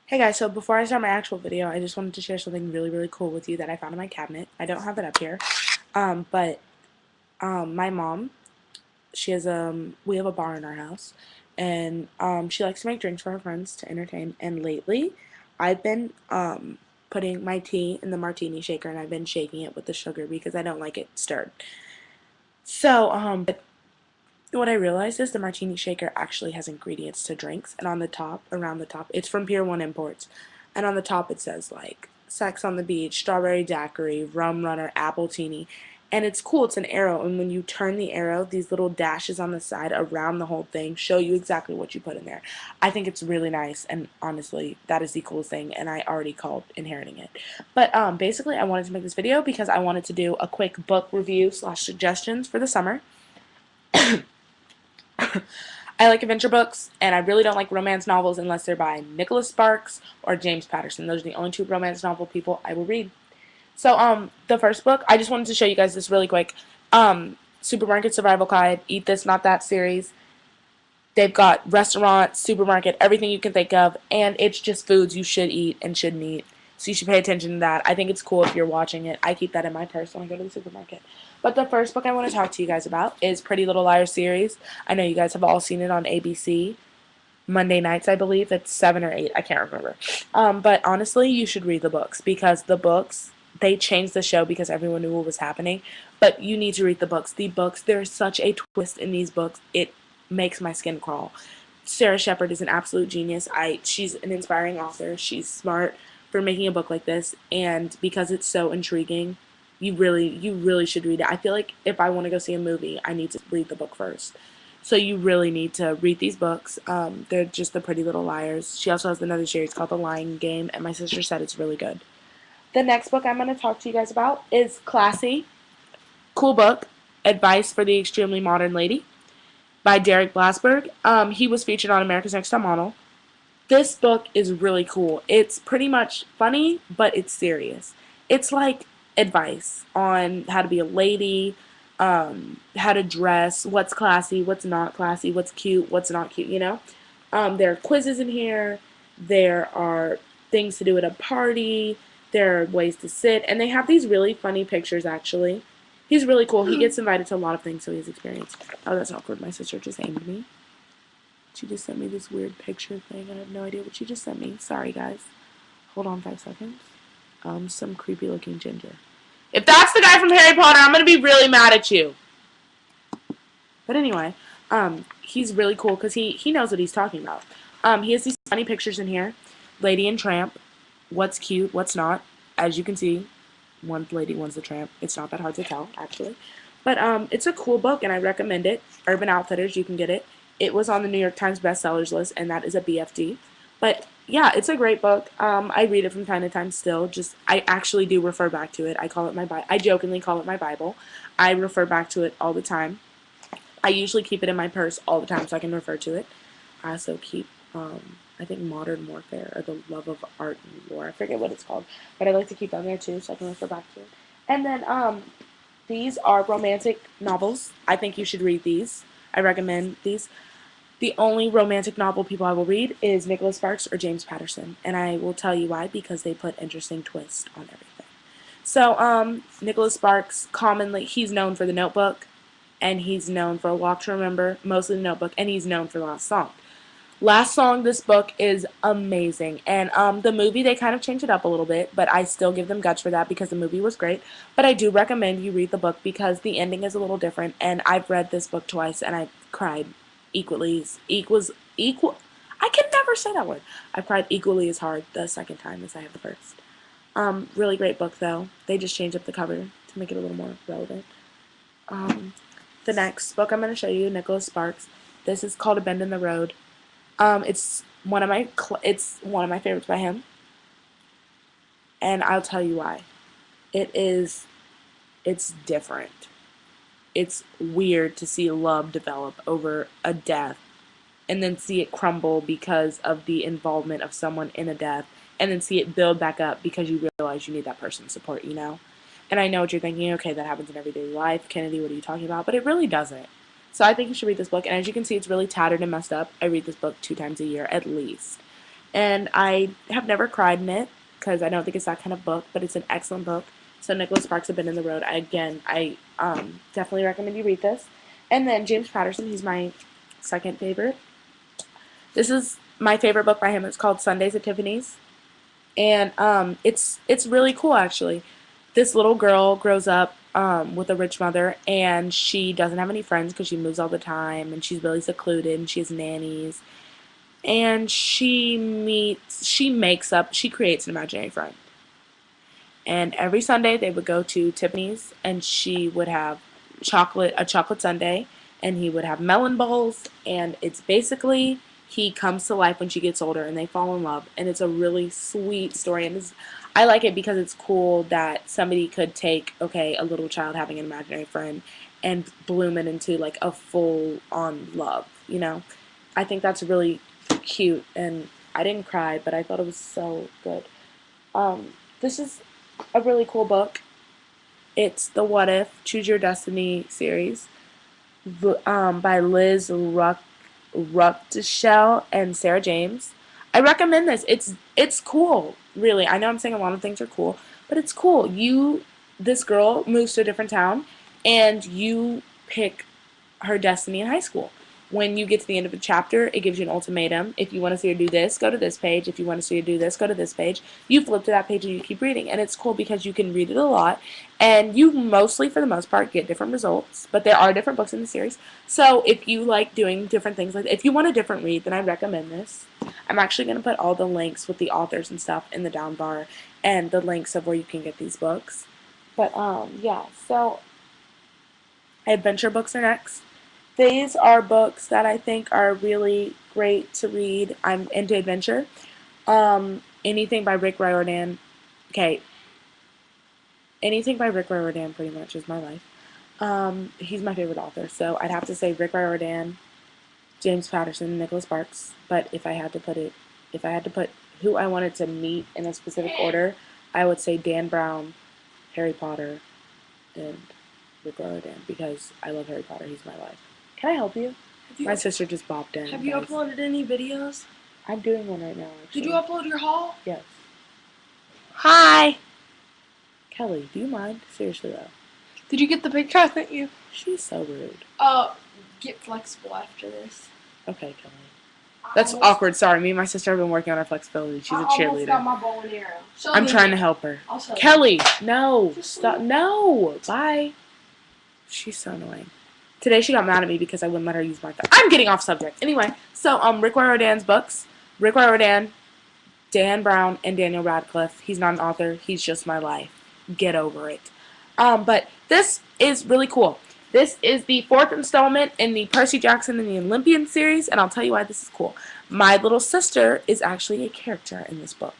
Hey guys, so before I start my actual video, I just wanted to share something really cool with you that I found in my cabinet. I don't have it up here, but my mom, we have a bar in our house, and she likes to make drinks for her friends to entertain. And lately, I've been putting my tea in the martini shaker, and I've been shaking it with the sugar because I don't like it stirred. But what I realized is the martini shaker actually has ingredients to drinks, and on the top, around the top, it's from Pier 1 Imports, and on the top it says like Sex on the Beach, Strawberry Daiquiri, Rum Runner, Apple Teeny, and it's cool. It's an arrow, and when you turn the arrow, these little dashes on the side around the whole thing show you exactly what you put in there. I think it's really nice, and honestly, that is the coolest thing, and I already called inheriting it. But basically, I wanted to make this video because I wanted to do a quick book review slash suggestions for the summer. I like adventure books, and I really don't like romance novels unless they're by Nicholas Sparks or James Patterson. Those are the only two romance novel people I will read. So, the first book, I just wanted to show you guys this really quick. Supermarket Survival Guide, Eat This, Not That series. They've got restaurant, supermarket, everything you can think of, and it's just foods you should eat and shouldn't eat. So you should pay attention to that. I think it's cool if you're watching it. I keep that in my purse when I go to the supermarket. But the first book I want to talk to you guys about is Pretty Little Liars series. I know you guys have all seen it on ABC. Monday nights, I believe. It's 7 or 8. I can't remember. But honestly, you should read the books because the books, they changed the show because everyone knew what was happening. But you need to read the books. The books, there's such a twist in these books. It makes my skin crawl. Sara Shepard is an absolute genius. She's an inspiring author. She's smart for making a book like this, and because it's so intriguing, you really should read it. I feel like if I want to go see a movie, I need to read the book first. So you really need to read these books. They're just the Pretty Little Liars. She also has another series called The Lying Game, and my sister said it's really good. The next book I'm going to talk to you guys about is Classy. Cool book. Advice for the Extremely Modern Lady by Derek Blasberg. He was featured on America's Next Top Model. This book is really cool. It's pretty much funny, but it's serious. It's like advice on how to be a lady, how to dress, what's classy, what's not classy, what's cute, what's not cute, you know? There are quizzes in here. There are things to do at a party. There are ways to sit. And they have these really funny pictures, actually. He's really cool. He gets invited to a lot of things, so he has experience. Oh, that's awkward. My sister just aimed me. She just sent me this weird picture thing. I have no idea what she just sent me. Sorry, guys. Hold on 5 seconds. Some creepy looking ginger. If that's the guy from Harry Potter, I'm gonna be really mad at you. But anyway, he's really cool because he knows what he's talking about. He has these funny pictures in here. Lady and Tramp. What's cute, what's not. As you can see, one's lady, one's the tramp. It's not that hard to tell, actually. But it's a cool book, and I recommend it. Urban Outfitters, you can get it. It was on the New York Times bestsellers list, and that is a BFD. But yeah, it's a great book. I read it from time to time still. Just I actually do refer back to it. I call it my I jokingly call it my Bible. I refer back to it all the time. I usually keep it in my purse all the time so I can refer to it. I also keep I think Modern Warfare or The Love of Art and War. I forget what it's called, but I like to keep them there too so I can refer back to it. And then these are romantic novels. I think you should read these. I recommend these. The only romantic novel people I will read is Nicholas Sparks or James Patterson, and I will tell you why, because they put interesting twists on everything. So, Nicholas Sparks, commonly, he's known for The Notebook, and he's known for A Walk to Remember, mostly The Notebook, and he's known for Last Song. Last Song, this book is amazing, and the movie, they kind of changed it up a little bit, but I still give them guts for that because the movie was great, but I do recommend you read the book because the ending is a little different, and I've read this book twice, and I cried equal. I can never say that word. I cried equally as hard the second time as I have the first. Really great book though. They just changed up the cover to make it a little more relevant. The next book I'm going to show you, Nicholas Sparks. This is called A Bend in the Road. It's one of my favorites by him, and I'll tell you why. It's different. It's weird to see love develop over a death and then see it crumble because of the involvement of someone in a death and then see it build back up because you realize you need that person's support, you know? And I know what you're thinking, okay, that happens in everyday life. Kennedy, what are you talking about? But it really doesn't. So I think you should read this book. And as you can see, it's really tattered and messed up. I read this book 2 times a year at least. and I have never cried in it because I don't think it's that kind of book, but it's an excellent book. So Nicholas Sparks have been in the road. I definitely recommend you read this. And then James Patterson, he's my second favorite. This is my favorite book by him. It's called Sundays at Tifffany's, and it's really cool actually. This little girl grows up with a rich mother, and she doesn't have any friends because she moves all the time, and she's really secluded, and she has nannies, and she creates an imaginary friend. And every Sunday they would go to Tiffany's, and she would have a chocolate sundae, and he would have melon bowls, and it's basically he comes to life when she gets older, and they fall in love, and it's a really sweet story, and I like it because it's cool that somebody could take a little child having an imaginary friend and bloom it into like a full on love, you know. I think that's really cute, and I didn't cry, but I thought it was so good. This is a really cool book. It's the What If Choose Your Destiny series by Liz Ruckdeschel and Sara James. I recommend this. It's cool, really. I know I'm saying a lot of things are cool, but it's cool. This girl moves to a different town, and you pick her destiny in high school. When you get to the end of a chapter, it gives you an ultimatum. If you want to see her do this, go to this page. If you want to see her do this, go to this page. You flip to that page and you keep reading. And it's cool because you can read it a lot. And you mostly, for the most part, get different results. But there are different books in the series. So if you like doing different things, like if you want a different read, then I recommend this. I'm actually going to put all the links with the authors and stuff in the down bar. And the links of where you can get these books. But, yeah. So, adventure books are next. These are books that I think are really great to read. I'm into adventure. Anything by Rick Riordan. Okay. Anything by Rick Riordan pretty much is my life. He's my favorite author. So I'd have to say Rick Riordan, James Patterson, Nicholas Sparks. But if I had to put who I wanted to meet in a specific order, I would say Dan Brown, Harry Potter, and Rick Riordan because I love Harry Potter. He's my life. Can I help you? My sister just bopped in. Have you uploaded any videos? I'm doing one right now, actually. Did you upload your haul? Yes. Hi! Kelly, do you mind? Seriously, though. Did you get the picture I sent you? She's so rude. Get flexible after this. Okay, Kelly. That's awkward. Sorry, me and my sister have been working on our flexibility. She's a cheerleader. I almost got my bow and arrow. I'm trying to help her. Kelly, no. Stop. No. Bye. She's so annoying. Today she got mad at me because I wouldn't let her use my phone. I'm getting off subject. Anyway, so Rick Riordan's books. Rick Riordan, Dan Brown, and Daniel Radcliffe. He's not an author. He's just my life. Get over it. But this is really cool. This is the 4th installment in the Percy Jackson and the Olympian series, and I'll tell you why this is cool. My little sister is actually a character in this book.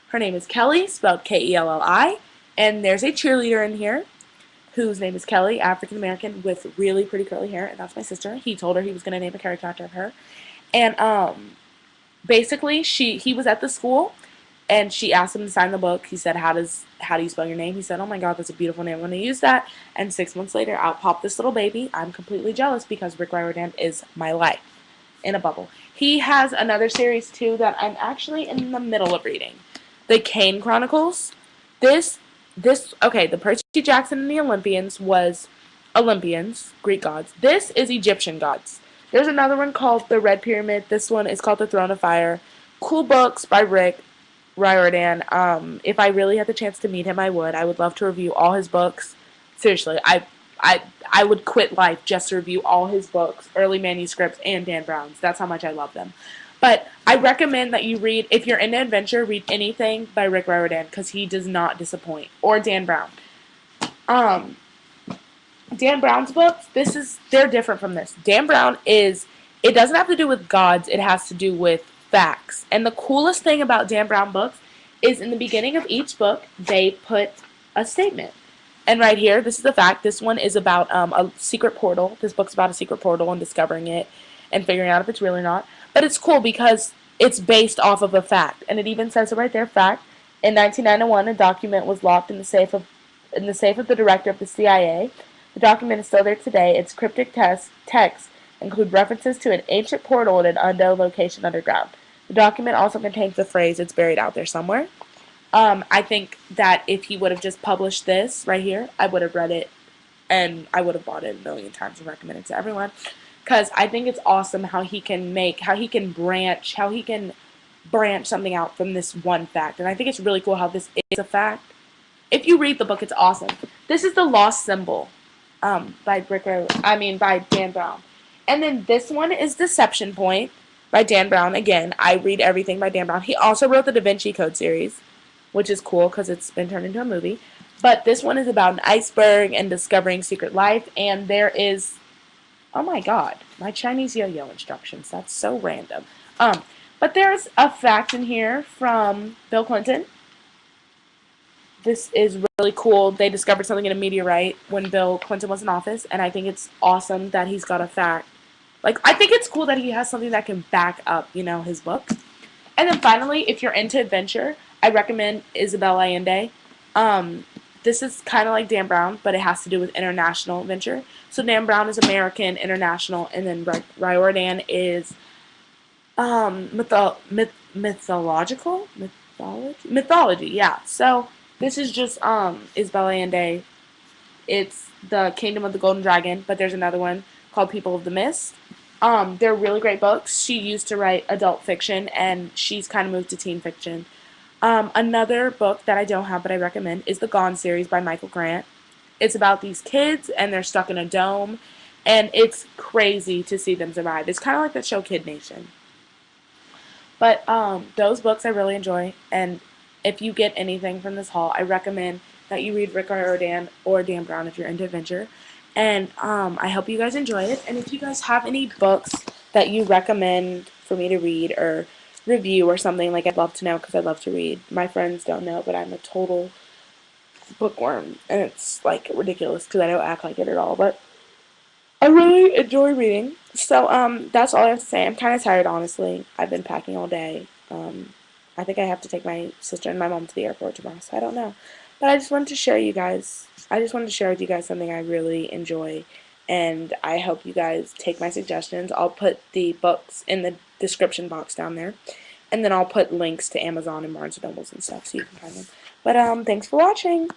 Her name is Kelly, spelled Kelli, and there's a cheerleader in here whose name is Kelly, African American with really pretty curly hair, and that's my sister. He told her he was going to name a character after her. And basically he was at the school, and she asked him to sign the book. He said, how do you spell your name? He said, oh my god, that's a beautiful name, I'm going to use that. And 6 months later, out popped this little baby. I'm completely jealous because Rick Riordan is my life in a bubble. He has another series too that I'm actually in the middle of reading. The Kane Chronicals. The Percy Jackson and the Olympians was Olympians, Greek gods. This is Egyptian gods. There's another one called The Red Pyramid. This one is called The Throne of Fire. Cool books by Rick Riordan. If I really had the chance to meet him, I would. I would love to review all his books. Seriously, I would quit life just to review all his books, early manuscripts, and Dan Brown's. That's how much I love them. But I recommend that you read, if you're into adventure, read anything by Rick Riordan because he does not disappoint. Or Dan Brown. Dan Brown's books, they're different from this. Dan Brown it doesn't have to do with gods, it has to do with facts. And the coolest thing about Dan Brown books is in the beginning of each book, they put a statement. And right here, this is the fact. This one is about a secret portal. This book's about a secret portal and discovering it and figuring out if it's real or not. But it's cool because it's based off of a fact. And it even says it right there, fact. In 1991, a document was locked in the safe of the director of the CIA. The document is still there today. Its cryptic texts include references to an ancient portal in an unknown location underground. The document also contains the phrase, "It's buried out there somewhere." I think that if he would have just published this right here, I would have read it and I would have bought it a million times and recommended it to everyone. Because I think it's awesome how he can branch something out from this one fact. And I think it's really cool how this is a fact. If you read the book, it's awesome. This is The Lost Symbol by by Dan Brown. And then this one is Deception Point by Dan Brown. Again, I read everything by Dan Brown. He also wrote the Da Vinci Code series, which is cool because it's been turned into a movie. But this one is about an iceberg and discovering secret life. And there is, oh my god, my Chinese yo-yo instructions. That's so random. But there's a fact in here from Bill Clinton. This is really cool. They discovered something in a meteorite when Bill Clinton was in office, and I think it's awesome that he's got a fact. Like, I think it's cool that he has something that can back up, his book. And then finally, if you're into adventure, I recommend Isabelle Allende. This is kind of like Dan Brown, but it has to do with international adventure. So Dan Brown is American, international, and then Riordan is mythological? Mythology, yeah. So this is just Isabelle Allende. It's the Kingdom of the Golden Dragon, but there's another one called People of the Mist. They're really great books. She used to write adult fiction, and she's kind of moved to teen fiction. Another book that I don't have but I recommend is the Gone series by Michael Grant. It's about these kids, and they're stuck in a dome, and it's crazy to see them survive. It's kind of like the show Kid Nation. But those books I really enjoy, and if you get anything from this haul, I recommend that you read Rick Riordan or Dan Brown if you're into adventure. And I hope you guys enjoy it. And if you guys have any books that you recommend for me to read or review or something, like, I'd love to know because I love to read. My friends don't know, but I'm a total bookworm, and it's like ridiculous because I don't act like it at all. But I really enjoy reading. So that's all I have to say. I'm kind of tired, honestly. I've been packing all day. I think I have to take my sister and my mom to the airport tomorrow, so I don't know. But I just wanted to share with you guys something I really enjoy, and I hope you guys take my suggestions. I'll put the books in the description box down there, and then I'll put links to Amazon and Barnes & Nobles and stuff so you can find them. But thanks for watching.